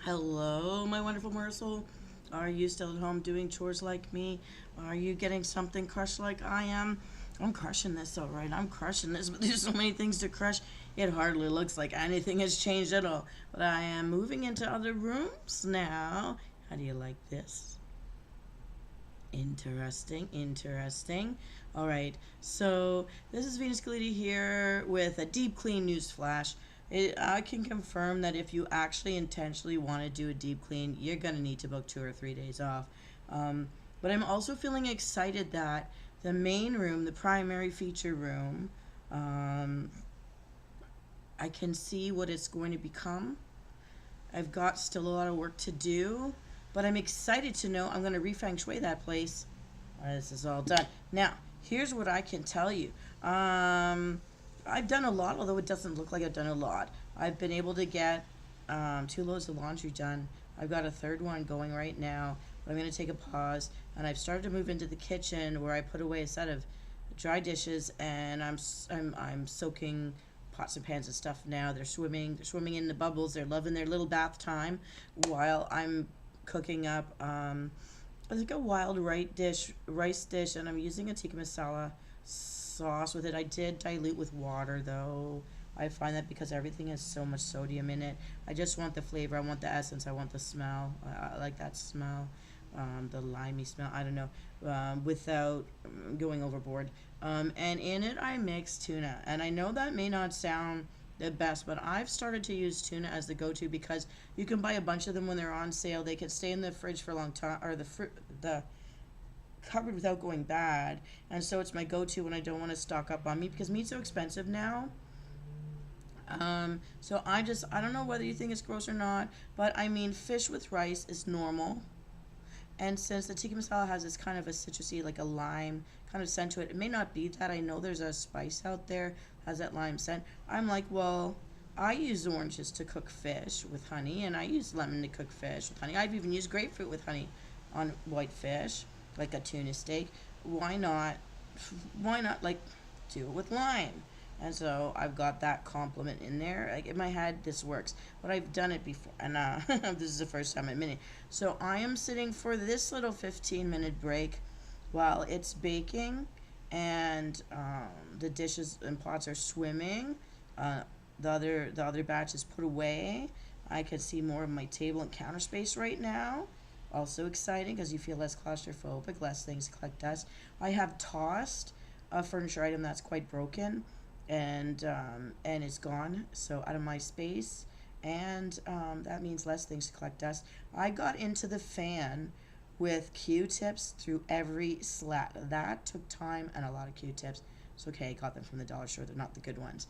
Hello, my wonderful Msoul. Are you still at home doing chores like me? Are you getting something crushed like I am? I'm crushing this, all right. I'm crushing this, but there's so many things to crush. It hardly looks like anything has changed at all. But I am moving into other rooms now. How do you like this? Interesting, interesting. All right, so this is Venus Galiti here with a deep clean news flash. I can confirm that if you actually intentionally want to do a deep clean, you're going to need to book 2 or 3 days off. But I'm also feeling excited that the main room, the primary feature room, I can see what it's going to become. I've got still a lot of work to do, but I'm excited to know I'm going to refeng shui that place. This is all done. Now, here's what I can tell you. I've done a lot, although it doesn't look like I've done a lot. I've been able to get 2 loads of laundry done. I've got a third one going right now, but I'm going to take a pause. And I've started to move into the kitchen where I put away a set of dry dishes, and I'm soaking pots and pans and stuff now. They're swimming in the bubbles. They're loving their little bath time while I'm cooking up I think a wild rice dish, and I'm using a tikka masala sauce with it. I did dilute with water though. I find that because everything has so much sodium in it, I just want the flavor, I want the essence, I want the smell. I like that smell, the limey smell. I don't know, without going overboard. And in it, I mix tuna, and I know that may not sound the best, but I've started to use tuna as the go-to because you can buy a bunch of them when they're on sale. They can stay in the fridge for a long time, or the cupboard without going bad, and so it's my go-to when I don't want to stock up on meat because meat's so expensive now. So I don't know whether you think it's gross or not, but I mean, fish with rice is normal. And since the tikka masala has this kind of a citrusy, like a lime kind of scent to it, it may not be that. I know there's a spice out there has that lime scent. I'm like, well, I use oranges to cook fish with honey, and I use lemon to cook fish with honey. I've even used grapefruit with honey on white fish, like a tuna steak. Why not? Why not like do it with lime? And so I've got that compliment in there. Like in my head, this works. But I've done it before, and this is the first time admitting. So I am sitting for this little 15-minute break while it's baking, and the dishes and pots are swimming. Uh, the other batch is put away. I can see more of my table and counter space right now. Also exciting because you feel less claustrophobic, less things collect dust. I have tossed a furniture item that's quite broken, and it's gone, so out of my space, and that means less things to collect dust. I got into the fan with Q-tips through every slat. That took time and a lot of Q-tips. It's okay, I got them from the dollar store. They're not the good ones.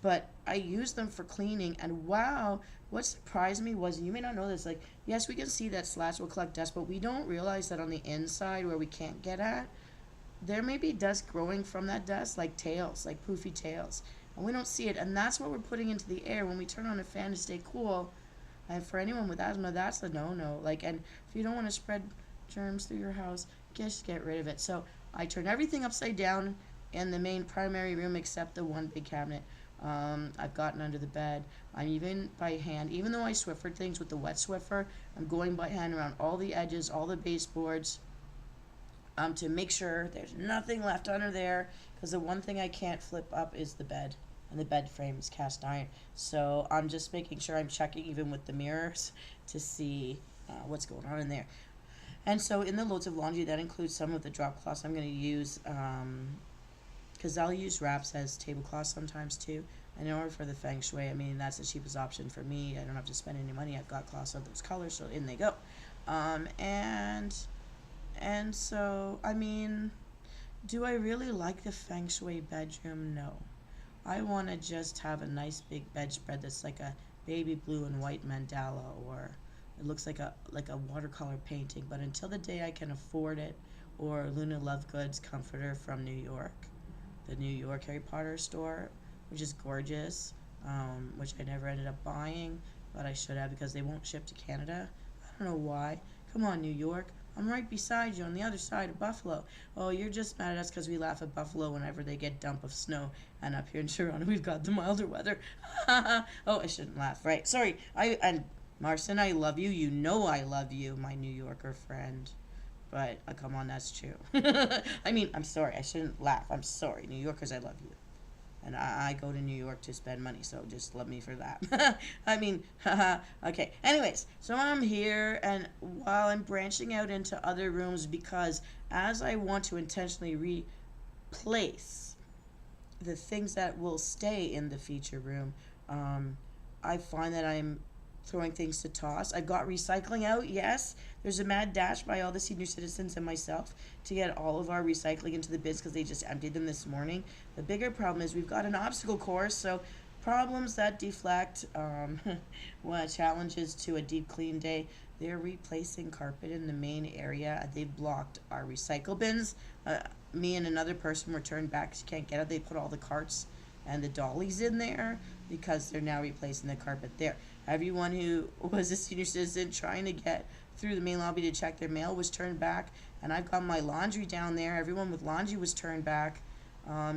But I used them for cleaning, and wow, what surprised me was, and you may not know this, like, yes, we can see that slats will collect dust, but we don't realize that on the inside where we can't get at, there may be dust growing from that dust, like tails, like poofy tails. And we don't see it, and that's what we're putting into the air when we turn on a fan to stay cool. And for anyone with asthma, that's a no-no. Like, and if you don't want to spread germs through your house, just get rid of it. So I turn everything upside down in the main primary room except the one big cabinet. I've gotten under the bed. I'm even by hand, even though I Swiffer things with the wet Swiffer, I'm going by hand around all the edges, all the baseboards, to make sure there's nothing left under there, because the one thing I can't flip up is the bed, and the bed frame is cast iron. So I'm just making sure I'm checking even with the mirrors to see what's going on in there. And so in the loads of laundry, that includes some of the drop cloths I'm going to use, because I'll use wraps as tablecloths sometimes too. In order for the feng shui, I mean, that's the cheapest option for me. I don't have to spend any money. I've got cloths of those colors, so in they go. And so, I mean, do I really like the feng shui bedroom? No. I want to just have a nice big bedspread that's like a baby blue and white mandala, or it looks like a watercolor painting. But until the day I can afford it, or Luna Lovegoods comforter from New York, the New York Harry Potter store, which is gorgeous, which I never ended up buying, but I should have because they won't ship to Canada. I don't know why. Come on, New York. I'm right beside you on the other side of Buffalo. Oh, you're just mad at us because we laugh at Buffalo whenever they get dump of snow. And up here in Toronto, we've got the milder weather. Oh, I shouldn't laugh, right? Sorry. And Marcin, I love you. You know I love you, my New Yorker friend. But come on, that's true. I mean, I'm sorry. I shouldn't laugh. I'm sorry. New Yorkers, I love you. And I go to New York to spend money, so just love me for that. I mean, okay. Anyways, so I'm here, and while I'm branching out into other rooms, because as I want to intentionally replace the things that will stay in the feature room, I find that I'm throwing things to toss. I've got recycling out, yes. There's a mad dash by all the senior citizens and myself to get all of our recycling into the bins because they just emptied them this morning. The bigger problem is we've got an obstacle course, so problems that deflect challenges to a deep clean day. They're replacing carpet in the main area. They've blocked our recycle bins. Me and another person were turned back because you can't get it. They put all the carts and the dollies in there because they're now replacing the carpet there. Everyone who was a senior citizen trying to get through the main lobby to check their mail was turned back, and I've got my laundry down there. Everyone with laundry was turned back.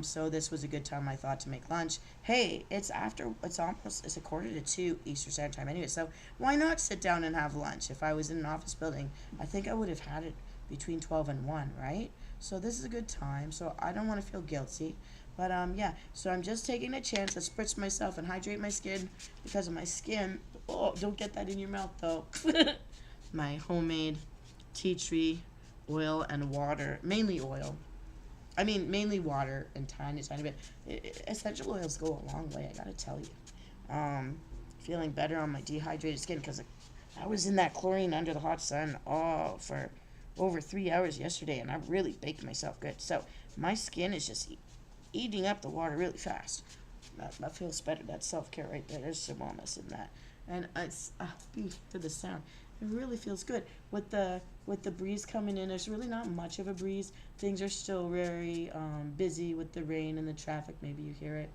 So this was a good time, I thought, to make lunch. Hey, it's a 1:45 Eastern Standard Time anyway, so why not sit down and have lunch? If I was in an office building, I think I would have had it between 12 and 1, right? So this is a good time, so I don't want to feel guilty. But yeah, so I'm just taking a chance to spritz myself and hydrate my skin because of my skin. Oh, don't get that in your mouth though. My homemade tea tree oil and water, mainly oil. I mean, mainly water and tiny bit. Essential oils go a long way, I gotta tell you. Feeling better on my dehydrated skin because I was in that chlorine under the hot sun for over 3 hours yesterday, and I really baked myself good. So my skin is just eating up the water really fast. That feels better. That's self-care right there. There's some wellness in that. And it's to the sound. It really feels good. With the breeze coming in, there's really not much of a breeze. Things are still very busy with the rain and the traffic. Maybe you hear it.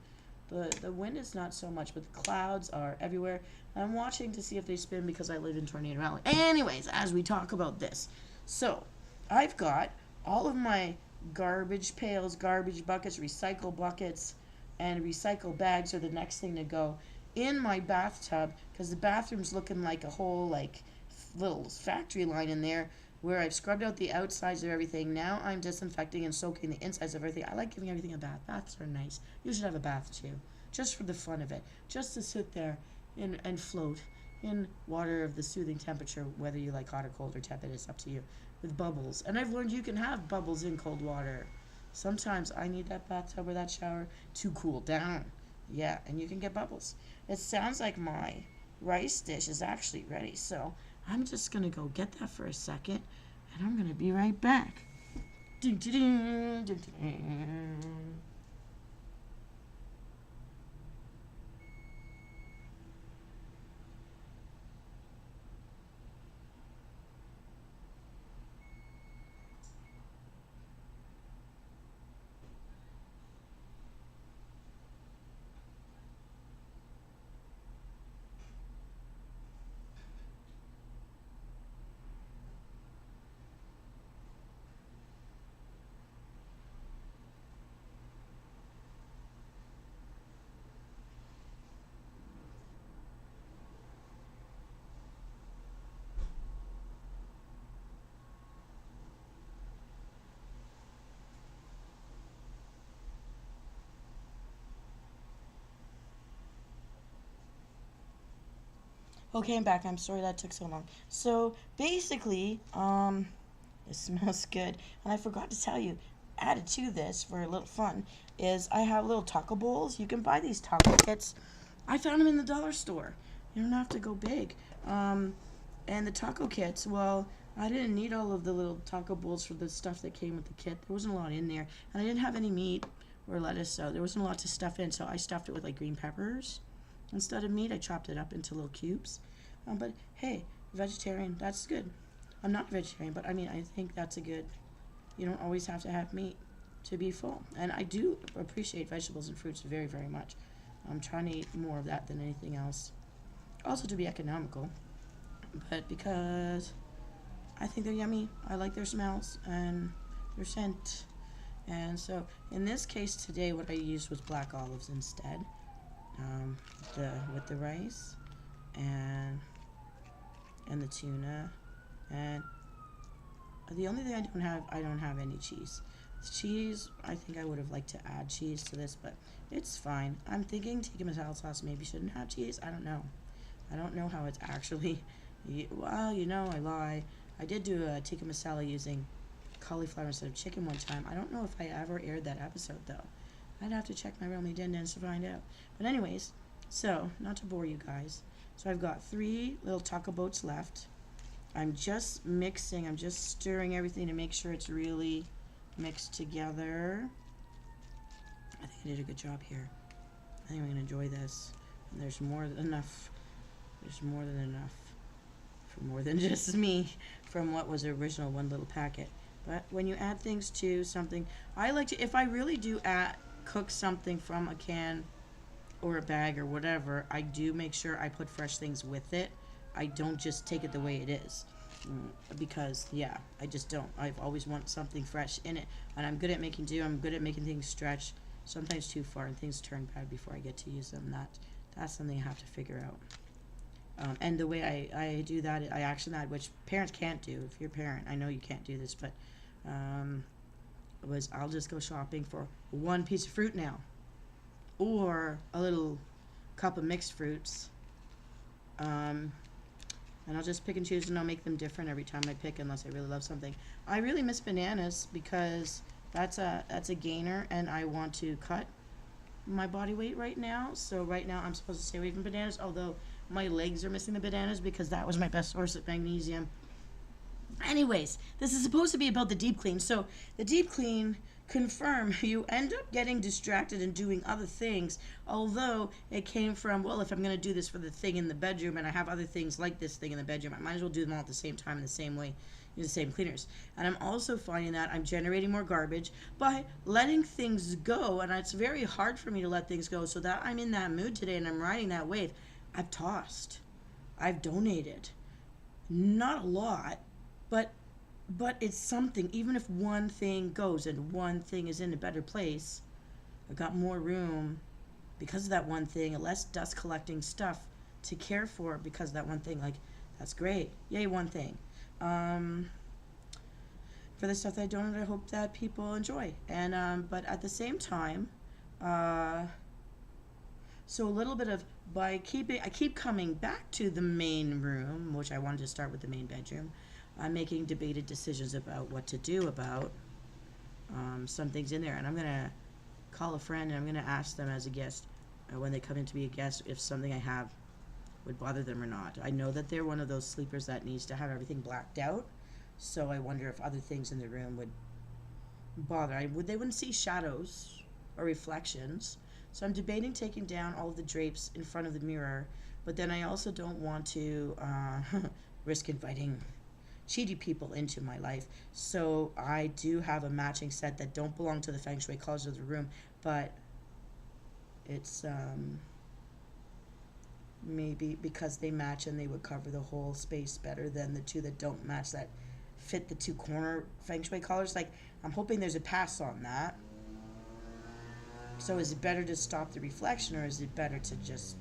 The wind is not so much, but the clouds are everywhere. I'm watching to see if they spin because I live in Tornado Valley. Anyways, as we talk about this. So, I've got all of my garbage pails, garbage buckets, recycle buckets, and recycle bags are the next thing to go in my bathtub because the bathroom's looking like a whole little factory line in there where I've scrubbed out the outsides of everything. Now I'm disinfecting and soaking the insides of everything. I like giving everything a bath. Baths are nice. You should have a bath too, just for the fun of it, just to sit there and float in water of the soothing temperature, whether you like hot or cold or tepid, it's up to you, with bubbles. And I've learned you can have bubbles in cold water. Sometimes I need that bathtub or that shower to cool down. Yeah, and you can get bubbles. It sounds like my rice dish is actually ready, so I'm just going to go get that for a second, and I'm going to be right back. Ding, ding, ding, ding, ding. Okay, I'm back. I'm sorry that took so long. So basically, it smells good. And I forgot to tell you, added to this for a little fun is I have little taco bowls. You can buy these taco kits. I found them in the dollar store. You don't have to go big. And the taco kits, well, I didn't need all of the little taco bowls for the stuff that came with the kit. There wasn't a lot in there. And I didn't have any meat or lettuce, so there wasn't a lot to stuff in. So I stuffed it with green peppers. Instead of meat, I chopped it up into little cubes. But hey, vegetarian, that's good. I'm not vegetarian, but I mean, I think that's a good. You don't always have to have meat to be full. And I do appreciate vegetables and fruits very, very much. I'm trying to eat more of that than anything else. Also to be economical, but because I think they're yummy. I like their smells and their scent. And so in this case today, what I used was black olives instead, with the rice and the tuna. And the only thing I don't have any cheese. Cheese, I think I would have liked to add cheese to this, but it's fine. I'm thinking tikka masala sauce maybe shouldn't have cheese. I don't know. I don't know how it's actually. Well, I lie. I did do a tikka masala using cauliflower instead of chicken one time. I don't know if I ever aired that episode though. I'd have to check my Realme Dindins to find out. But anyways, so not to bore you guys. So I've got 3 little taco boats left. I'm just mixing. I'm just stirring everything to make sure it's really mixed together. I think I did a good job here. I think I'm gonna enjoy this. And there's more than enough. There's more than enough for more than just me from what was the original one little packet. But when you add things to something, I like to, if I really do cook something from a can or a bag or whatever, I do make sure I put fresh things with it. I don't just take it the way it is. Because, yeah, I just don't. I've always want something fresh in it. And I'm good at making do. I'm good at making things stretch, sometimes too far, and things turn bad before I get to use them. That's something I have to figure out. And the way I do that, I action that, which parents can't do. If you're a parent, I know you can't do this, but I'll just go shopping for one piece of fruit now, or a little cup of mixed fruits, and I'll just pick and choose, and I'll make them different every time I pick, unless I really love something. I really miss bananas because that's a gainer, and I want to cut my body weight right now. So right now I'm supposed to stay away from bananas, although my legs are missing the bananas because that was my best source of magnesium. Anyways, this is supposed to be about the deep clean. So the deep clean, confirm, you end up getting distracted and doing other things, although it came from, well, if I'm going to do this for the thing in the bedroom and I have other things like this thing in the bedroom, I might as well do them all at the same time in the same way, use the same cleaners. And I'm also finding that I'm generating more garbage by letting things go, and it's very hard for me to let things go, so that I'm in that mood today and I'm riding that wave. I've tossed. I've donated. Not a lot, but it's something. Even if one thing goes and one thing is in a better place, I've got more room because of that one thing, and less dust collecting stuff to care for because of that one thing. Like, that's great. Yay, one thing. For the stuff that I donate, I hope that people enjoy. And but at the same time, so a little bit of, I keep coming back to the main room, which I wanted to start with the main bedroom. I'm making debated decisions about what to do about some things in there. And I'm going to call a friend and I'm going to ask them as a guest, when they come in to be a guest, if something I have would bother them or not. I know that they're one of those sleepers that needs to have everything blacked out. So I wonder if other things in the room would bother. They wouldn't see shadows or reflections. So I'm debating taking down all of the drapes in front of the mirror, but then I also don't want to risk inviting cheaty people into my life. So I do have a matching set that don't belong to the feng shui colors of the room, but it's maybe because they match and they would cover the whole space better than the two that don't match, that fit the two corner feng shui colors. Like, I'm hoping there's a pass on that. So is it better to stop the reflection, or is it better to just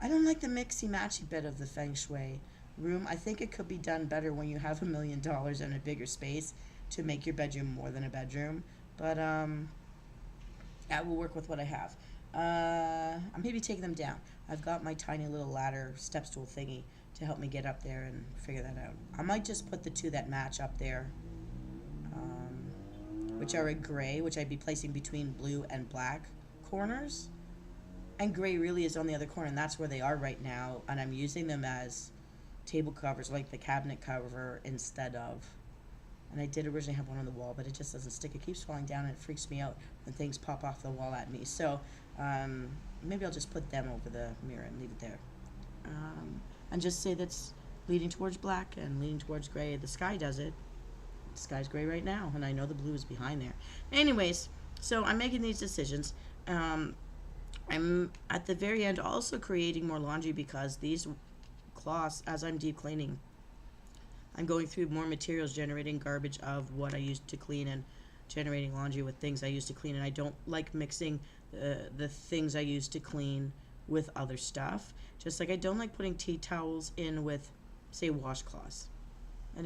I don't like the mixy-matchy bit of the feng shui room. I think it could be done better when you have $1 million and a bigger space to make your bedroom more than a bedroom. But I will work with what I have. I'm maybe taking them down. I've got my tiny little ladder step stool thingy to help me get up there and figure that out. I might just put the two that match up there, which are a gray, which I'd be placing between blue and black corners. And gray really is on the other corner, and that's where they are right now. And I'm using them as table covers, like the cabinet cover, instead of... And I did originally have one on the wall, but it just doesn't stick. It keeps falling down, and it freaks me out when things pop off the wall at me. So maybe I'll just put them over the mirror and leave it there. And just say that's leading towards black and leaning towards gray. The sky does it. The sky's gray right now, and I know the blue is behind there. Anyways, so I'm making these decisions. I'm at the very end also creating more laundry because these cloths, as I'm deep cleaning, I'm going through more materials, generating garbage of what I used to clean and generating laundry with things I used to clean. And I don't like mixing the things I used to clean with other stuff. Just like I don't like putting tea towels in with, say, washcloths. I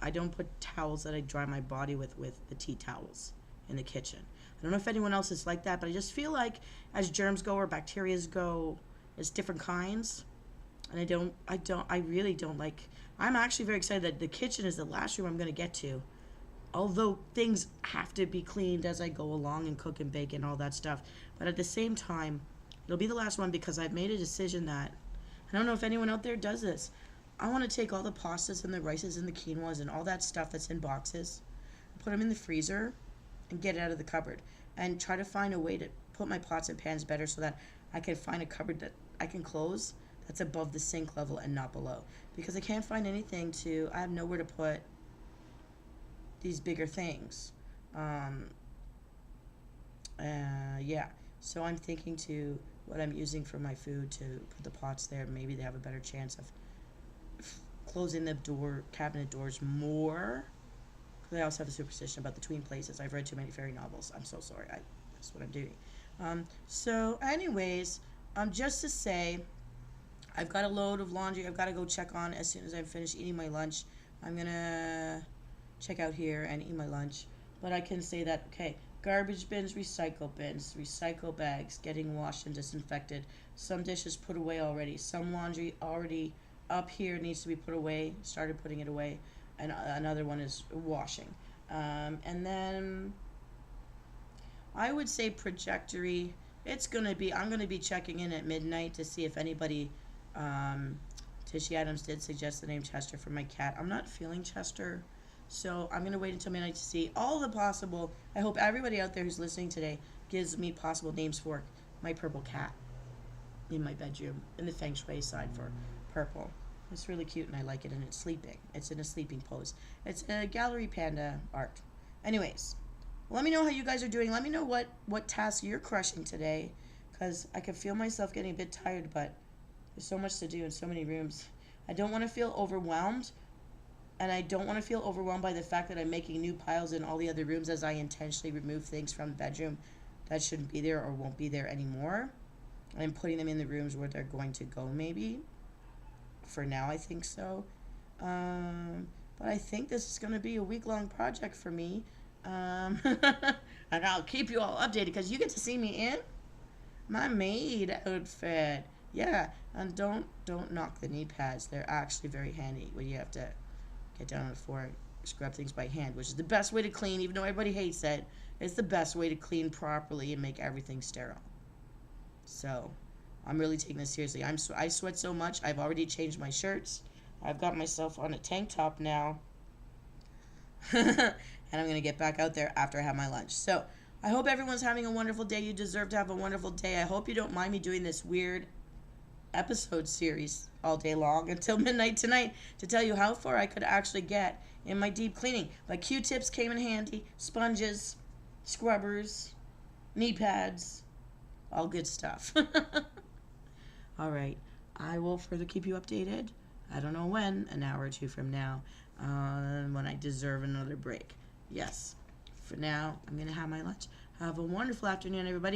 don't put towels that I dry my body with the tea towels in the kitchen. I don't know if anyone else is like that, but I just feel like as germs go or bacteria go, it's different kinds. And I really don't like, I'm actually very excited that the kitchen is the last room I'm going to get to. Although things have to be cleaned as I go along and cook and bake and all that stuff. But at the same time, it'll be the last one because I've made a decision that, I don't know if anyone out there does this. I want to take all the pastas and the rices and the quinoas and all that stuff that's in boxes, put them in the freezer, and get it out of the cupboard. And try to find a way to put my pots and pans better so that I can find a cupboard that I can close that's above the sink level and not below. Because I can't find anything I have nowhere to put these bigger things. Yeah. So I'm thinking to what I'm using for my food to put the pots there. Maybe they have a better chance of closing the cabinet doors more. Because I also have a superstition about the tween places. I've read too many fairy novels. I'm so sorry. That's what I'm doing. So anyways, just to say, I've got a load of laundry I've got to go check on as soon as I finish eating my lunch. I'm going to check out here and eat my lunch. But I can say that, okay, garbage bins, recycle bags, getting washed and disinfected. Some dishes put away already. Some laundry already up here needs to be put away. Started putting it away. And another one is washing. And then I would say trajectory. I'm going to be checking in at midnight to see if anybody, Tishy Adams did suggest the name Chester for my cat. I'm not feeling Chester, so I'm going to wait until midnight to see all the possible. I hope everybody out there who's listening today gives me possible names for my purple cat in my bedroom, in the feng shui side for purple. It's really cute and I like it, and it's sleeping. It's in a sleeping pose. It's a gallery panda art. Anyways, let me know how you guys are doing. Let me know what tasks you're crushing today, because I can feel myself getting a bit tired, but there's so much to do in so many rooms. I don't want to feel overwhelmed, and I don't want to feel overwhelmed by the fact that I'm making new piles in all the other rooms as I intentionally remove things from the bedroom that shouldn't be there or won't be there anymore. I'm putting them in the rooms where they're going to go, maybe. For now, I think so. But I think this is going to be a week-long project for me. And I'll keep you all updated because you get to see me in my maid outfit. Yeah, and don't knock the knee pads. They're actually very handy when you have to get down on the floor and scrub things by hand, which is the best way to clean, even though everybody hates it. It's the best way to clean properly and make everything sterile. So I'm really taking this seriously. I sweat so much. I've already changed my shirts. I've got myself on a tank top now. And I'm going to get back out there after I have my lunch. So I hope everyone's having a wonderful day. You deserve to have a wonderful day. I hope you don't mind me doing this weird episode series all day long until midnight tonight to tell you how far I could actually get in my deep cleaning. But Q-tips came in handy. Sponges, scrubbers, knee pads, all good stuff. All right. I will further keep you updated. I don't know when, an hour or two from now, when I deserve another break. Yes. For now, I'm going to have my lunch. Have a wonderful afternoon, everybody.